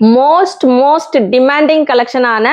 Most demanding கலெக்ஷனான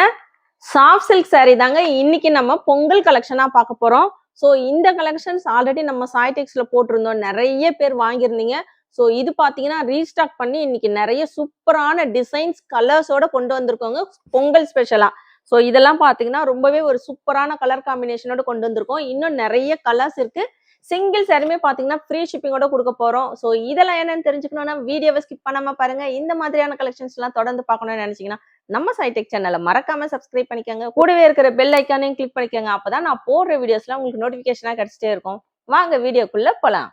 soft silk saree தாங்க இன்னைக்கு நம்ம பொங்கல் கலெக்ஷனா பார்க்க போறோம். ஸோ இந்த கலெக்ஷன்ஸ் ஆல்ரெடி நம்ம சாய்டெக்ஸ்ல போட்டிருந்தோம், நிறைய பேர் வாங்கியிருந்தீங்க. ஸோ இது பார்த்தீங்கன்னா ரீஸ்டாக் பண்ணி இன்னைக்கு நிறைய சூப்பரான டிசைன்ஸ் கலர்ஸோட கொண்டு வந்திருக்கோங்க பொங்கல் ஸ்பெஷலா. ஸோ இதெல்லாம் பார்த்தீங்கன்னா ரொம்பவே ஒரு சூப்பரான கலர் காம்பினேஷனோட கொண்டு வந்திருக்கோம். இன்னும் நிறைய கலர்ஸ் இருக்கு. சிங்கிள் சாரியுமே பார்த்தீங்கன்னா ஃப்ரீ ஷிப்பிங்கோட கொடுக்க போறோம். ஸோ இதெல்லாம் என்னன்னு தெரிஞ்சுக்கணும்னா வீடியோவை ஸ்கிப் பண்ணாம பாருங்க. இந்த மாதிரியான கலெக்ஷன்ஸ் எல்லாம் தொடர்ந்து பார்க்கணும்னு நினைச்சீங்கன்னா நம்ம சைடெக் சேனலை மறக்காம சப்ஸ்கிரைப் பண்ணிக்கோங்க. கூடவே இருக்கிற பெல் ஐக்கானையும் கிளிக் பண்ணிக்கோங்க. அப்பதான் நான் போடுற வீடியோஸ்லாம் உங்களுக்கு நோட்டிபிகேஷனா கிடைச்சிட்டே இருக்கும். வாங்க வீடியோக்குள்ள போலாம்.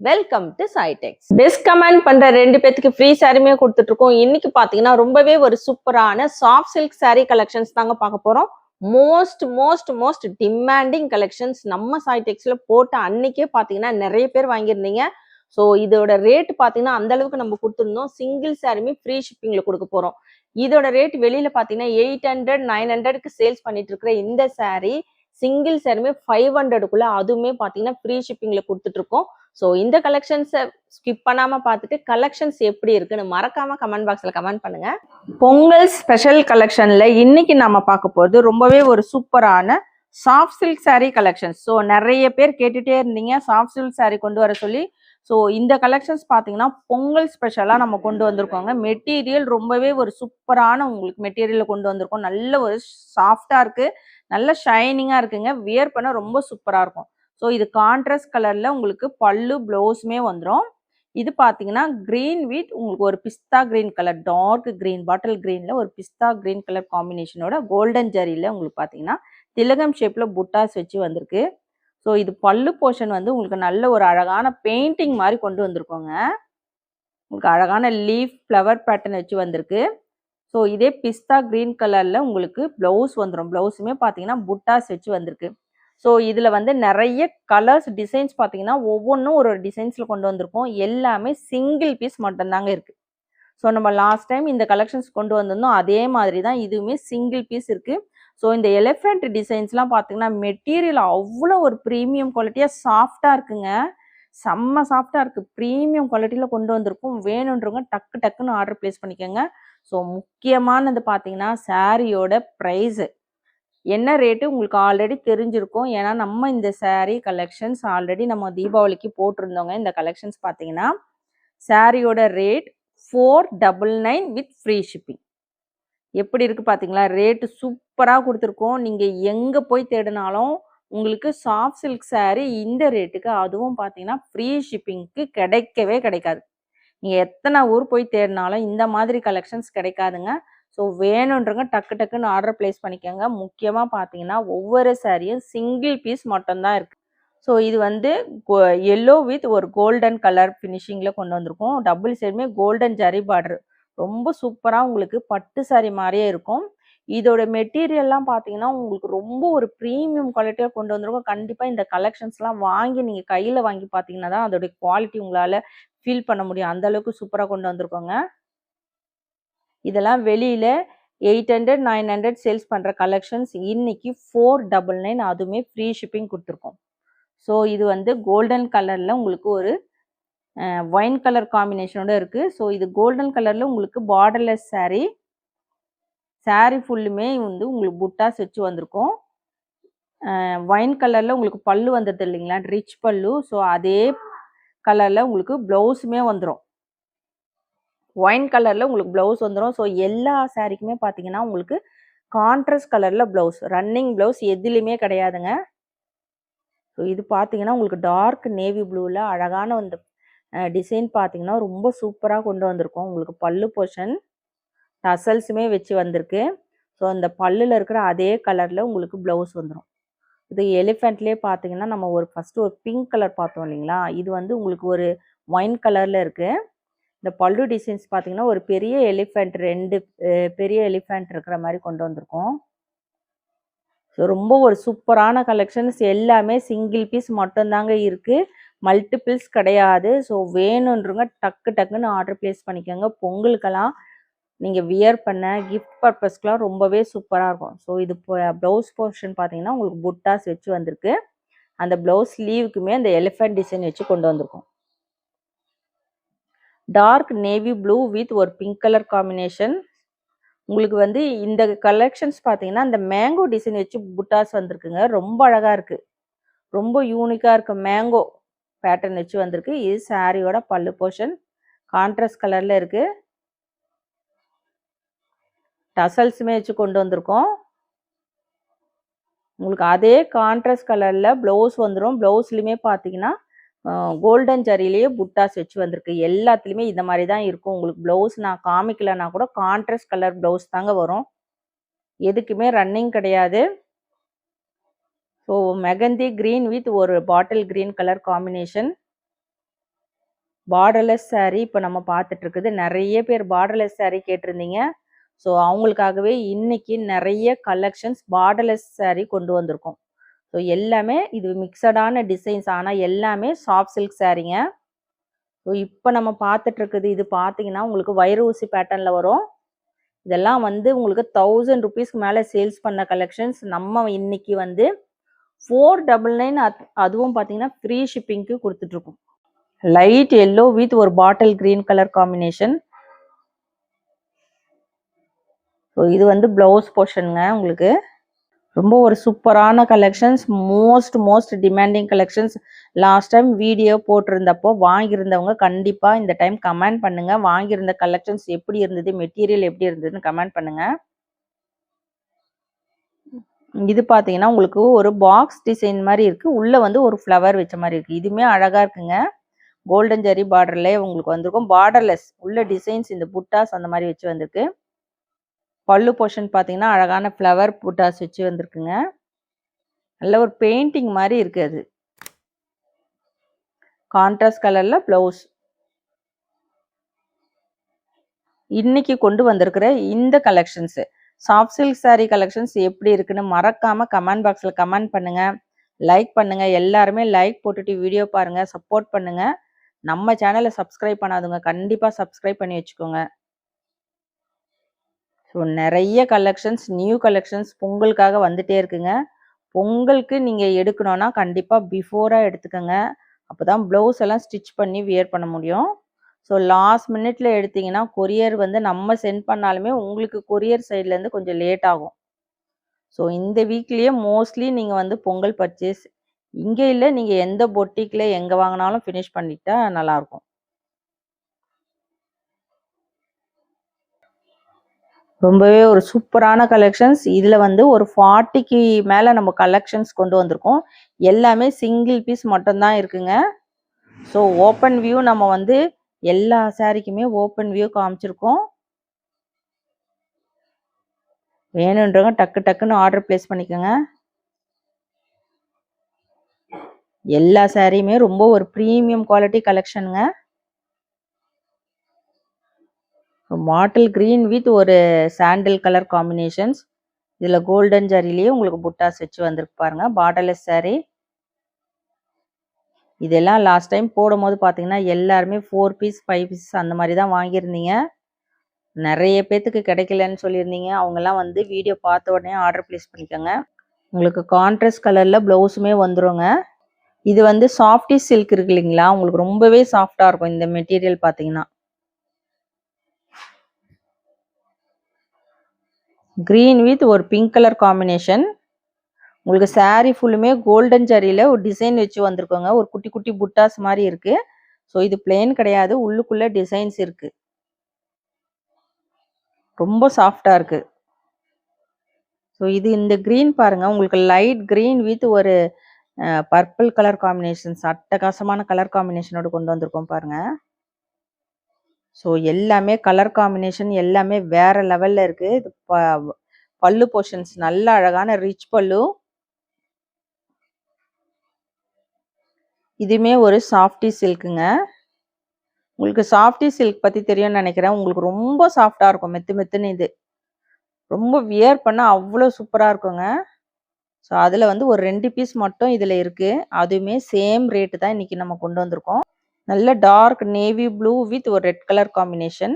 Welcome to சைடெக்ஸ். பெஸ்ட் கமெண்ட் பண்ற 2 பேத்துக்கு ஃப்ரீ சாரியுமே கொடுத்துட்டு இருக்கோம். இன்னைக்கு பாத்தீங்கன்னா ரொம்பவே ஒரு சூப்பரான சாஃப்ட் சில்க் சாரி கலெக்ஷன்ஸ் தாங்க பார்க்க போறோம். மோஸ்ட் டிமாண்டிங் கலெக்ஷன்ஸ் நம்ம சாய்டெக்ஸ்ல போட்ட அன்னைக்கே பாத்தீங்கன்னா நிறைய பேர் வாங்கியிருந்தீங்க. ஸோ இதோட ரேட் பாத்தீங்கன்னா அந்த அளவுக்கு நம்ம கொடுத்துருந்தோம். சிங்கிள் சாரியுமே ஃப்ரீ ஷிப்பிங்ல கொடுக்க போறோம். இதோட ரேட் வெளியில பாத்தீங்கன்னா 800 900க்கு சேல்ஸ் பண்ணிட்டு இருக்கிற இந்த சாரி சிங்கிள் சாரியுமே 500க்குள்ள, அதுவுமே பாத்தீங்கன்னா ஃப்ரீ ஷிப்பிங்ல கொடுத்துட்டு இருக்கோம். ஸோ இந்த கலெக்ஷன்ஸை ஸ்கிப் பண்ணாம பார்த்துட்டு கலெக்ஷன்ஸ் எப்படி இருக்குன்னு மறக்காம கமெண்ட் பாக்ஸ்ல கமெண்ட் பண்ணுங்க. பொங்கல் ஸ்பெஷல் கலெக்ஷன்ல இன்னைக்கு நாம பார்க்க போறது ரொம்பவே ஒரு சூப்பரான soft silk saree collections. So நிறைய பேர் கேட்டுட்டே இருந்தீங்க சாஃப்ட் சில்க் saree கொண்டு வர சொல்லி. ஸோ இந்த கலெக்ஷன்ஸ் பார்த்தீங்கன்னா பொங்கல் ஸ்பெஷலாக நம்ம கொண்டு வந்திருக்கோங்க. மெட்டீரியல் ரொம்பவே ஒரு சூப்பரான உங்களுக்கு மெட்டீரியல் கொண்டு வந்திருக்கோம். நல்ல ஒரு சாஃப்டாக இருக்கு, நல்ல ஷைனிங்காக இருக்குங்க. வியர் பண்ண ரொம்ப சூப்பராக இருக்கும். ஸோ இது கான்ட்ராஸ்ட் கலர்ல உங்களுக்கு பல்லு பிளவுஸுமே வந்துடும். இது பார்த்தீங்கன்னா கிரீன் வித் உங்களுக்கு ஒரு பிஸ்தா கிரீன் கலர், டார்க் கிரீன், பாட்டில் கிரீன்ல ஒரு பிஸ்தா கிரீன் கலர் காம்பினேஷனோட கோல்டன் ஜரியில உங்களுக்கு பார்த்தீங்கன்னா திலகம் ஷேப்ல புட்டாஸ் வச்சு வந்திருக்கு. ஸோ இது பல்லு போர்ஷன் வந்து உங்களுக்கு நல்ல ஒரு அழகான பெயிண்டிங் மாதிரி கொண்டு வந்திருக்கோங்க. உங்களுக்கு அழகான லீஃப் ஃப்ளவர் பேட்டர்ன் வச்சு வந்திருக்கு. ஸோ இதே பிஸ்தா கிரீன் கலர்ல உங்களுக்கு பிளவுஸ் வந்துடும். பிளவுஸுமே பார்த்தீங்கன்னா புட்டாஸ் வச்சு வந்திருக்கு. ஸோ இதில் வந்து நிறைய கலர்ஸ் டிசைன்ஸ் பார்த்தீங்கன்னா ஒவ்வொன்றும் ஒரு டிசைன்ஸில் கொண்டு வந்திருக்கோம். எல்லாமே சிங்கிள் பீஸ் மட்டும்தாங்க இருக்குது. ஸோ நம்ம லாஸ்ட் டைம் இந்த கலெக்ஷன்ஸ் கொண்டு வந்திருந்தோம், அதே மாதிரி தான் இதுவுமே சிங்கிள் பீஸ் இருக்குது. ஸோ இந்த எலிஃபெண்ட் டிசைன்ஸ்லாம் பார்த்தீங்கன்னா மெட்டீரியல் அவ்வளோ ஒரு ப்ரீமியம் குவாலிட்டியாக சாஃப்டாக இருக்குங்க. செம்ம சாஃப்டாக இருக்குது. ப்ரீமியம் குவாலிட்டியில் கொண்டு வந்திருக்கும். வேணுன்றவங்க டக்குன்னு ஆர்டர் ப்ளேஸ் பண்ணிக்கோங்க. ஸோ முக்கியமானது பார்த்தீங்கன்னா சாரியோட ப்ரைஸு என்ன ரேட்டு உங்களுக்கு ஆல்ரெடி தெரிஞ்சிருக்கும். ஏன்னா நம்ம இந்த saree கலெக்ஷன்ஸ் ஆல்ரெடி நம்ம தீபாவளிக்கு போட்டிருந்தோங்க. இந்த கலெக்ஷன்ஸ் பார்த்தீங்கன்னா சாரியோட ரேட் 499 வித் ஃப்ரீ ஷிப்பிங். எப்படி இருக்கு பார்த்தீங்களா? ரேட்டு சூப்பராக கொடுத்துருக்கோம். நீங்கள் எங்கே போய் தேடினாலும் உங்களுக்கு சாஃப்ட் சில்க் saree இந்த ரேட்டுக்கு, அதுவும் பார்த்தீங்கன்னா ஃப்ரீ ஷிப்பிங்க்கு கிடைக்கவே கிடைக்காது. நீங்கள் எத்தனை ஊர் போய் தேடினாலும் இந்த மாதிரி கலெக்ஷன்ஸ் கிடைக்காதுங்க. ஸோ வேணுன்றவங்க டக்குன்னு ஆர்டர் ப்ளேஸ் பண்ணிக்கோங்க. முக்கியமாக பார்த்தீங்கன்னா ஒவ்வொரு சாரியும் சிங்கிள் பீஸ் மட்டும்தான் இருக்குது. ஸோ இது வந்து எல்லோ வித் ஒரு கோல்டன் கலர் ஃபினிஷிங்கில் கொண்டு வந்திருக்கோம். டபுள் சைடுமே கோல்டன் ஜரி பார்டர், ரொம்ப சூப்பராக உங்களுக்கு பட்டு சாரி மாதிரியே இருக்கும். இதோட மெட்டீரியல்லாம் பார்த்தீங்கன்னா உங்களுக்கு ரொம்ப ஒரு ப்ரீமியம் குவாலிட்டியாக கொண்டு வந்திருக்கோம். கண்டிப்பாக இந்த கலெக்ஷன்ஸ்லாம் வாங்கி நீங்கள் கையில் வாங்கி பார்த்தீங்கன்னா தான் அதோடைய குவாலிட்டி உங்களால் ஃபீல் பண்ண முடியும். அந்த அளவுக்கு சூப்பராக கொண்டு வந்திருக்கோங்க. இதெல்லாம் வெளியில 800 900 சேல்ஸ் பண்ற கலெக்ஷன்ஸ் இன்னைக்கு 499, அதுவுமே ஃப்ரீ ஷிப்பிங் கொடுத்துருக்கோம். ஸோ இது வந்து கோல்டன் கலர்ல உங்களுக்கு ஒரு ஒயின் கலர் காம்பினேஷனோட இருக்கு. ஸோ இது கோல்டன் கலர்ல உங்களுக்கு பார்டர்லெஸ் saree ஃபுல்லுமே வந்து உங்களுக்கு புட்டாஸ் வச்சு வந்திருக்கும். ஒயின் கலர்ல உங்களுக்கு பல்லு வந்துடுது இல்லைங்களா, ரிச் பல்லு. ஸோ அதே கலர்ல உங்களுக்கு பிளவுஸுமே வந்துடும். ஒயின் கலரில் உங்களுக்கு ப்ளவுஸ் வந்துடும். ஸோ எல்லா சாரீக்குமே பார்த்தீங்கன்னா உங்களுக்கு கான்ட்ராஸ்ட் கலரில் ப்ளவுஸ், ரன்னிங் ப்ளவுஸ் எதுலேயுமே கிடையாதுங்க. ஸோ இது பார்த்தீங்கன்னா உங்களுக்கு டார்க் நேவி ப்ளூவில் அழகான அந்த டிசைன் பார்த்தீங்கன்னா ரொம்ப சூப்பராக கொண்டு வந்திருக்கோம். உங்களுக்கு பல்லு போர்ஷன் டசல்ஸுமே வச்சு வந்திருக்கு. ஸோ அந்த பல்லில் இருக்கிற அதே கலரில் உங்களுக்கு ப்ளவுஸ் வந்துடும். இது எலிஃபெண்ட்லேயே பார்த்தீங்கன்னா நம்ம ஃபஸ்ட்டு ஒரு பிங்க் கலர் பார்த்தோம் இல்லைங்களா, இது வந்து உங்களுக்கு ஒரு ஒயின் கலரில் இருக்குது. இந்த பல்லு டிசைன்ஸ் பார்த்தீங்கன்னா ஒரு பெரிய எலிஃபெண்ட், 2 பெரிய எலிஃபெண்ட் இருக்கிற மாதிரி கொண்டு வந்திருக்கோம். ஸோ ரொம்ப ஒரு சூப்பரான கலெக்ஷன்ஸ். எல்லாமே சிங்கிள் பீஸ் மட்டும்தாங்க இருக்குது, மல்டிபிள்ஸ் கிடையாது. ஸோ வேணுன்றவங்க டக்குன்னு ஆர்டர் ப்ளேஸ் பண்ணிக்கோங்க. பொங்கலுக்கெல்லாம் நீங்கள் வியர் பண்ண கிஃப்ட் பர்பஸ்க்கெலாம் ரொம்பவே சூப்பராக இருக்கும். ஸோ இது ப்ளவுஸ் போர்ஷன் பார்த்தீங்கன்னா உங்களுக்கு புட்டாஸ் வச்சு வந்திருக்கு. அந்த ப்ளவுஸ் ஸ்லீவுக்குமே அந்த எலிஃபெண்ட் டிசைன் வச்சு கொண்டு வந்திருக்கோம். டார்க் நேவி ப்ளூ வித் ஒரு பிங்க் கலர் காம்பினேஷன். உங்களுக்கு வந்து இந்த கலெக்ஷன்ஸ் பார்த்தீங்கன்னா இந்த மேங்கோ டிசைன் வச்சு புட்டாஸ் வந்திருக்குங்க. ரொம்ப அழகா இருக்கு. ரொம்ப யூனிக்கா இருக்கு. மேங்கோ பேட்டர்ன் வச்சு வந்திருக்கு. இது சாரியோட பல்லு போர்ஷன். கான்ட்ராஸ்ட் கலர்ல இருக்கு. டசல்ஸுமே வச்சு கொண்டு வந்திருக்கோம். உங்களுக்கு அதே கான்ட்ராஸ்ட் கலர்ல ப்ளவுஸ் வந்துடும். ப்ளவுஸ்லையுமே பார்த்தீங்கன்னா கோல்டன் ஜரியிலேயே புட்டாஸ் வச்சு வந்திருக்கு. எல்லாத்துலேயுமே இந்த மாதிரி தான் இருக்கும். உங்களுக்கு ப்ளவுஸ் நான் காமிக்கலன்னா கூட கான்ட்ராஸ்ட் கலர் ப்ளவுஸ் தாங்க வரும். எதுக்குமே ரன்னிங் கிடையாது. ஸோ மெகந்தி க்ரீன் வித் ஒரு bottle green colour combination. Borderless sari இப்போ நம்ம பார்த்துட்டு இருக்குது. நிறைய பேர் பார்டர்லெஸ் சாரீ கேட்டிருந்தீங்க. ஸோ அவங்களுக்காகவே இன்னைக்கு நிறைய கலெக்ஷன்ஸ் பார்டர்லெஸ் சாரீ கொண்டு வந்திருக்கோம். ஸோ எல்லாமே இது மிக்சடான டிசைன்ஸ், ஆனால் எல்லாமே சாஃப்ட் சில்க் சாரீங்க. ஸோ இப்போ நம்ம பார்த்துட்டு இருக்குது இது பார்த்தீங்கன்னா உங்களுக்கு வயிறு ஊசி பேட்டர்னில் வரும். இதெல்லாம் வந்து உங்களுக்கு 1000 ருபீஸ்க்கு மேலே சேல்ஸ் பண்ண கலெக்ஷன்ஸ். நம்ம இன்னைக்கு வந்து 499 அதுவும் பார்த்தீங்கன்னா ஃப்ரீ ஷிப்பிங்க்கு கொடுத்துட்ருக்கோம். லைட் எல்லோ வித் ஒரு bottle green colour combination. So இது வந்து ப்ளவுஸ் போர்ஷனுங்க. உங்களுக்கு ரொம்ப ஒரு சூப்பரான collections, most demanding collections. Last time video போட்டிருந்தப்போ வாங்கியிருந்தவங்க கண்டிப்பாக இந்த டைம் கமெண்ட் பண்ணுங்க. வாங்கியிருந்த கலெக்ஷன்ஸ் எப்படி இருந்தது, மெட்டீரியல் எப்படி இருந்ததுன்னு கமெண்ட் பண்ணுங்க. இது பார்த்தீங்கன்னா உங்களுக்கு ஒரு பாக்ஸ் டிசைன் மாதிரி இருக்கு. உள்ள வந்து ஒரு ஃப்ளவர் வச்ச மாதிரி இருக்கு. இதுவுமே அழகா இருக்குங்க. கோல்டன் ஜரி பார்டர்ல உங்களுக்கு வந்திருக்கும். பார்டர்லெஸ் உள்ள டிசைன்ஸ் இந்த புட்டாஸ் அந்த மாதிரி வச்சு வந்திருக்கு. பல்லு போர்ஷன் பார்த்தீங்கன்னா அழகான ஃப்ளவர் புட்டாஸ் வச்சு வந்திருக்குங்க. நல்ல ஒரு பெயிண்டிங் மாதிரி இருக்கு. அது கான்ட்ராஸ்ட் கலர்ல ப்ளவுஸ். இன்னைக்கு கொண்டு வந்திருக்கிற இந்த collections soft silk sari collections எப்படி இருக்குன்னு மறக்காம கமெண்ட் பாக்ஸ்ல கமெண்ட் பண்ணுங்க, லைக் பண்ணுங்க. எல்லாருமே லைக் போட்டுட்டு வீடியோ பாருங்க, சப்போர்ட் பண்ணுங்க. நம்ம சேனலை சப்ஸ்கிரைப் பண்ணாதுங்க கண்டிப்பா சப்ஸ்கிரைப் பண்ணி வச்சுக்கோங்க. ஸோ நிறைய கலெக்ஷன்ஸ், நியூ கலெக்ஷன்ஸ் பொங்கலுக்காக வந்துட்டே இருக்குங்க. பொங்கலுக்கு நீங்கள் எடுக்கணும்னா கண்டிப்பாக பிஃபோராக எடுத்துக்கோங்க. அப்போ தான் ப்ளவுஸ் எல்லாம் ஸ்டிச் பண்ணி வியர் பண்ண முடியும். ஸோ லாஸ்ட் மினிட்ல எடுத்தீங்கன்னா கொரியர் வந்து நம்ம சென்ட் பண்ணாலுமே உங்களுக்கு கொரியர் சைட்லேருந்து கொஞ்சம் லேட் ஆகும். ஸோ இந்த வீக்லேயே மோஸ்ட்லி நீங்கள் வந்து பொங்கல் பர்ச்சேஸ் இங்கே இல்லை, நீங்கள் எந்த பொட்டிக்கில் எங்கே வாங்கினாலும் ஃபினிஷ் பண்ணிட்டா நல்லாயிருக்கும். ரொம்பவே ஒரு சூப்பரான கலெக்ஷன்ஸ். இதில் வந்து ஒரு 40க்கு மேலே நம்ம கலெக்ஷன்ஸ் கொண்டு வந்திருக்கோம். எல்லாமே சிங்கிள் பீஸ் மட்டும்தான் இருக்குங்க. ஸோ ஓப்பன் வியூ நம்ம வந்து எல்லா சாரிக்குமே ஓப்பன் வியூ காமிச்சிருக்கோம். வேணுன்றவங்க டக்கு டக்குன்னு ஆர்டர் பிளேஸ் பண்ணிக்கோங்க. எல்லா சாரியுமே ரொம்ப ஒரு ப்ரீமியம் குவாலிட்டி கலெக்ஷனுங்க. மாட்டல் கிரீன் வித் ஒரு சாண்டில் கலர் காம்பினேஷன்ஸ். இதில் கோல்டன் ஜரிலேயே உங்களுக்கு புட்டாஸ் வச்சு வந்திருக்கு பாருங்க. பார்டர்லெஸ் சாரீ. இதெல்லாம் லாஸ்ட் டைம் போடும் போது பார்த்தீங்கன்னா எல்லாருமே 4 பீஸ் 5 பீஸ் அந்த மாதிரி தான் வாங்கியிருந்தீங்க. நிறைய பேத்துக்கு கிடைக்கலன்னு சொல்லியிருந்தீங்க. அவங்கெல்லாம் வந்து வீடியோ பார்த்த உடனே ஆர்டர் பிளேஸ் பண்ணிக்கோங்க. உங்களுக்கு கான்ட்ராஸ்ட் கலரில் ப்ளவுஸுமே வந்துருங்க. இது வந்து சாஃப்டி சில்க் இருக்கு இல்லைங்களா, உங்களுக்கு ரொம்பவே சாஃப்டாக இருக்கும் இந்த மெட்டீரியல் பார்த்தீங்கன்னா. கிரீன் வித் ஒரு பிங்க் கலர் காம்பினேஷன். உங்களுக்கு சாரீ ஃபுல்லுமே கோல்டன் ஜரியில் ஒரு டிசைன் வச்சு வந்திருக்கோங்க. ஒரு குட்டி குட்டி புட்டாஸ் மாதிரி இருக்கு. ஸோ இது பிளெயின் கிடையாது, உள்ளுக்குள்ள டிசைன்ஸ் இருக்கு. ரொம்ப சாஃப்டா இருக்கு. ஸோ இது இந்த கிரீன் பாருங்க, உங்களுக்கு லைட் கிரீன் வித் ஒரு பர்பிள் கலர் காம்பினேஷன்ஸ், அட்டகாசமான கலர் காம்பினேஷனோட கொண்டு வந்திருக்கோம் பாருங்க. ஸோ எல்லாமே கலர் காம்பினேஷன் எல்லாமே வேற லெவல்ல இருக்கு. இது பல்லு போர்ஷன்ஸ் நல்ல அழகான ரிச் பல்லு. இதுமே ஒரு சாஃப்டி சில்க்குங்க. உங்களுக்கு சாஃப்டி சில்க் பத்தி தெரியும்னு நினைக்கிறேன். உங்களுக்கு ரொம்ப சாஃப்டா இருக்கும், மெத்து மெத்துன்னு. இது ரொம்ப வியர் பண்ண அவ்வளோ சூப்பரா இருக்குங்க. ஸோ அதில் வந்து ஒரு 2 பீஸ் மட்டும் இதில் இருக்கு. அதுவுமே சேம் ரேட்டு தான் இன்னைக்கு நம்ம கொண்டு வந்திருக்கோம். நல்ல டார்க் நேவி ப்ளூ வித் ஒரு red colour combination.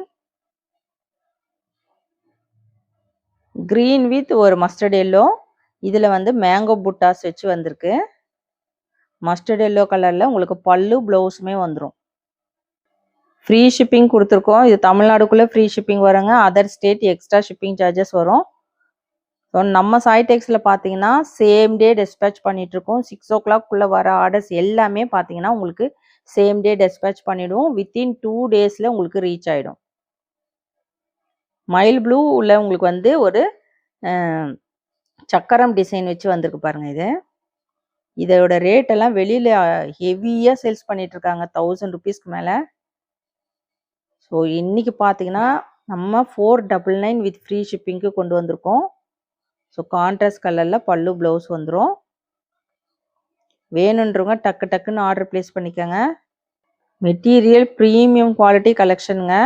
Green with ஒரு மஸ்டர்ட் எல்லோ. இதில் வந்து மேங்கோ புட்டாஸ் வச்சு வந்திருக்கு. மஸ்டர்ட் எல்லோ கலரில் உங்களுக்கு பல்லு ப்ளவுஸுமே வந்துடும். ஃப்ரீ ஷிப்பிங் கொடுத்துருக்கோம். இது தமிழ்நாடுக்குள்ளே ஃப்ரீ ஷிப்பிங் வருங்க. Other state extra shipping charges வரும். ஸோ நம்ம சாய்டெக்ஸில் பார்த்தீங்கன்னா சேம் டே டிஸ்பேச் பண்ணிகிட்ருக்கோம். 6 o'clock வர ஆர்டர்ஸ் எல்லாமே பார்த்தீங்கன்னா உங்களுக்கு சேம் டே டிஸ்பேச் பண்ணிவிடுவோம். வித்தின் 2 daysல உங்களுக்கு ரீச் ஆகிடும். மைல் ப்ளூ உள்ள உங்களுக்கு வந்து ஒரு சக்கரம் டிசைன் வச்சு வந்திருக்கு பாருங்கள். இதோட ரேட்டெல்லாம் வெளியில் ஹெவியாக சேல்ஸ் பண்ணிகிட்ருக்காங்க 1000 rupeesக்கு மேலே. ஸோ இன்றைக்கி பார்த்தீங்கன்னா நம்ம 499 வித் ஃப்ரீ ஷிப்பிங்க்கு கொண்டு வந்திருக்கோம். ஸோ கான்ட்ராஸ்ட் கலரில் பல்லு ப்ளவுஸ் வந்துடும். வேணுன்றவங்க டக்கு டக்குன்னு ஆர்டர் ப்ளேஸ் பண்ணிக்கோங்க. மெட்டீரியல் ப்ரீமியம் குவாலிட்டி கலெக்ஷனுங்க.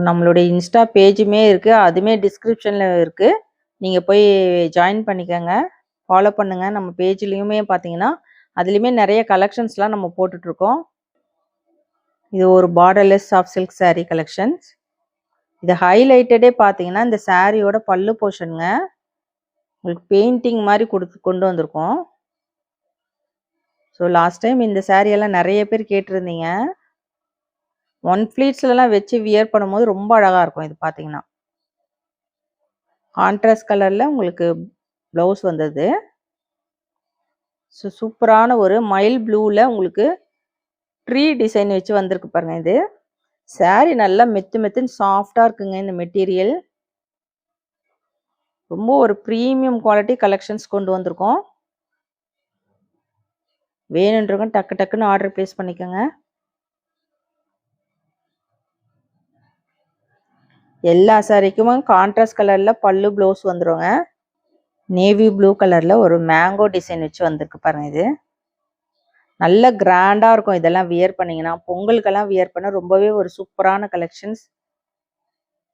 நம்மளுடைய இன்ஸ்டா பேஜுமே இருக்குது, அதுவுமே டிஸ்கிரிப்ஷனில் இருக்குது. நீங்கள் போய் ஜாயின் பண்ணிக்கோங்க, ஃபாலோ பண்ணுங்கள். நம்ம பேஜ்லேயுமே பார்த்தீங்கன்னா அதுலேயுமே நிறைய கலெக்ஷன்ஸ்லாம் நம்ம போட்டுட்ருக்கோம். இது ஒரு borderless soft silk saree collections. இது ஹைலைட்டடே பார்த்தீங்கன்னா இந்த சாரியோட பல்லு போர்ஷனுங்க. உங்களுக்கு பெயிண்டிங் மாதிரி கொண்டு வந்திருக்கோம். ஸோ லாஸ்ட் டைம் இந்த சாரியெல்லாம் நிறைய பேர் கேட்டிருந்தீங்க. 1 ஃப்ளீட்ஸ்லாம் வச்சு வியர் பண்ணும்போது ரொம்ப அழகாக இருக்கும். இது பார்த்தீங்கன்னா கான்ட்ராஸ்ட் கலரில் உங்களுக்கு ப்ளவுஸ் வந்தது. ஸோ சூப்பரான ஒரு மைல் ப்ளூவில் உங்களுக்கு ட்ரீ டிசைன் வச்சு வந்திருக்கு பாருங்க. இது சாரி நல்லா மெத்துன்னு சாஃப்டாக இருக்குங்க. இந்த மெட்டீரியல் ரொம்ப ஒரு ப்ரீமியம் குவாலிட்டி கலெக்ஷன்ஸ் கொண்டு வந்திருக்கோம். வேணுன்றவங்க டக்கு டக்குன்னு ஆர்டர் ப்ளேஸ் பண்ணிக்கோங்க. எல்லா சாரிக்குமே கான்ட்ராஸ்ட் கலரில் பல்லு ப்ளவுஸ் வந்துடுங்க. நேவி ப்ளூ கலரில் ஒரு மேங்கோ டிசைன் வச்சு வந்திருக்கு பாருங்க. இது நல்ல கிராண்டாக இருக்கும். இதெல்லாம் வியர் பண்ணிங்கன்னா பொங்கலுக்கெல்லாம் வியர் பண்ண ரொம்பவே ஒரு சூப்பரான கலெக்ஷன்ஸ்.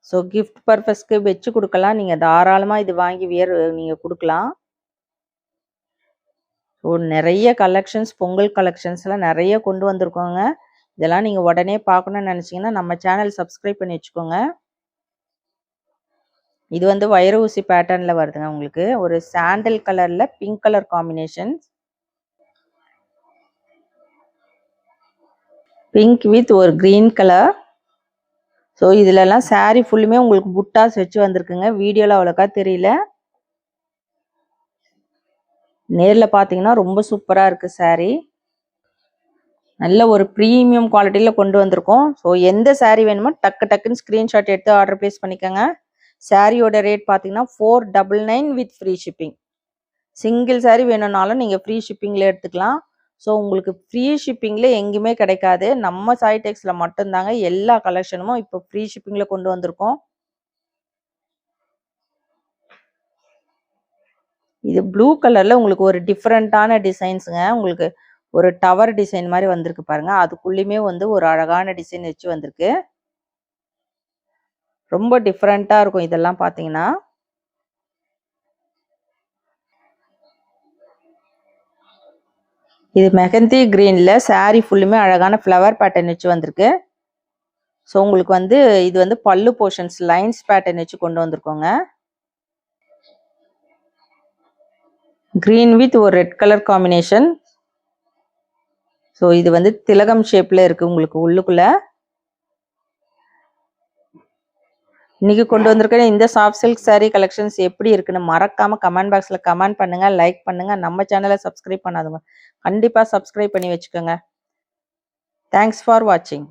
ஸோ கிஃப்ட் பர்பஸ்க்கு வச்சு கொடுக்கலாம். நீங்கள் தாராளமாக இது வாங்கி நீங்கள் கொடுக்கலாம். ஸோ நிறைய கலெக்ஷன்ஸ், பொங்கல் கலெக்ஷன்ஸ்லாம் நிறைய கொண்டு வந்திருக்கோங்க. இதெல்லாம் நீங்கள் உடனே பார்க்கணுன்னு நினச்சிங்கன்னா நம்ம சேனல் சப்ஸ்கிரைப் பண்ணி வச்சுக்கோங்க. இது வந்து வைர ஊசி பேட்டர்னில் வருதுங்க. உங்களுக்கு ஒரு சாண்டல் கலரில் pink colour combination, pink with ஒரு க்ரீன் கலர். ஸோ இதிலெல்லாம் சாரீ ஃபுல்லுமே உங்களுக்கு புட்டாஸ் வச்சு வந்திருக்குங்க. வீடியோவில் அவ்வளோக்கா தெரியல, நேரில் பார்த்தீங்கன்னா ரொம்ப சூப்பராக இருக்குது சாரீ. நல்ல ஒரு ப்ரீமியம் குவாலிட்டியில் கொண்டு வந்திருக்கோம். ஸோ எந்த சாரீ வேணுமோ டக்குன்னு ஸ்க்ரீன்ஷாட் எடுத்து ஆர்டர் ப்ளேஸ் பண்ணிக்கோங்க. சாரியோட ரேட் பார்த்தீங்கன்னா 499 with free shipping. Single sari வேணும்னாலும் நீங்கள் ஃப்ரீ ஷிப்பிங்கில் எடுத்துக்கலாம். ஸோ உங்களுக்கு ஃப்ரீ ஷிப்பிங்கில் எங்கேயுமே கிடைக்காது. நம்ம சாய்டெக்ஸில் மட்டும்தாங்க எல்லா கலெக்ஷனும் இப்போ ஃப்ரீ ஷிப்பிங்கில் கொண்டு வந்திருக்கோம். இது ப்ளூ கலரில் உங்களுக்கு ஒரு டிஃப்ரெண்ட்டான டிசைன்ஸுங்க. உங்களுக்கு ஒரு டவர் டிசைன் மாதிரி வந்திருக்கு பாருங்க. அதுக்குள்ளேயுமே வந்து ஒரு அழகான டிசைன் வச்சு வந்திருக்கு. ரொம்ப டிஃப்ரெண்ட்டாக இருக்கும் இதெல்லாம் பார்த்தீங்கன்னா. இது மெஹந்தி கிரீனில் சாரீ ஃபுல்லுமே அழகான ஃப்ளவர் பேட்டர்ன் வச்சு வந்திருக்கு. ஸோ உங்களுக்கு வந்து இது வந்து பல்லு போர்ஷன்ஸ் லைன்ஸ் பேட்டர்ன் வச்சு கொண்டு வந்திருக்கோங்க. கிரீன் வித் ஒரு ரெட் கலர் காம்பினேஷன். ஸோ இது வந்து திலகம் ஷேப்பில் இருக்குது உங்களுக்கு உள்ளுக்குள்ளே. இன்னைக்கு கொண்டு வந்திருக்க இந்த சாஃப்ட் சில்க் சாரீ கலெக்ஷன்ஸ் எப்படி இருக்குன்னு மறக்காம கமெண்ட் பாக்ஸில் கமெண்ட் பண்ணுங்க, லைக் பண்ணுங்க. நம்ம சேனலை சப்ஸ்கிரைப் பண்ணாதவங்க கண்டிப்பாக சப்ஸ்கிரைப் பண்ணி வச்சுக்கோங்க. தேங்க்ஸ் ஃபார் வாட்சிங்.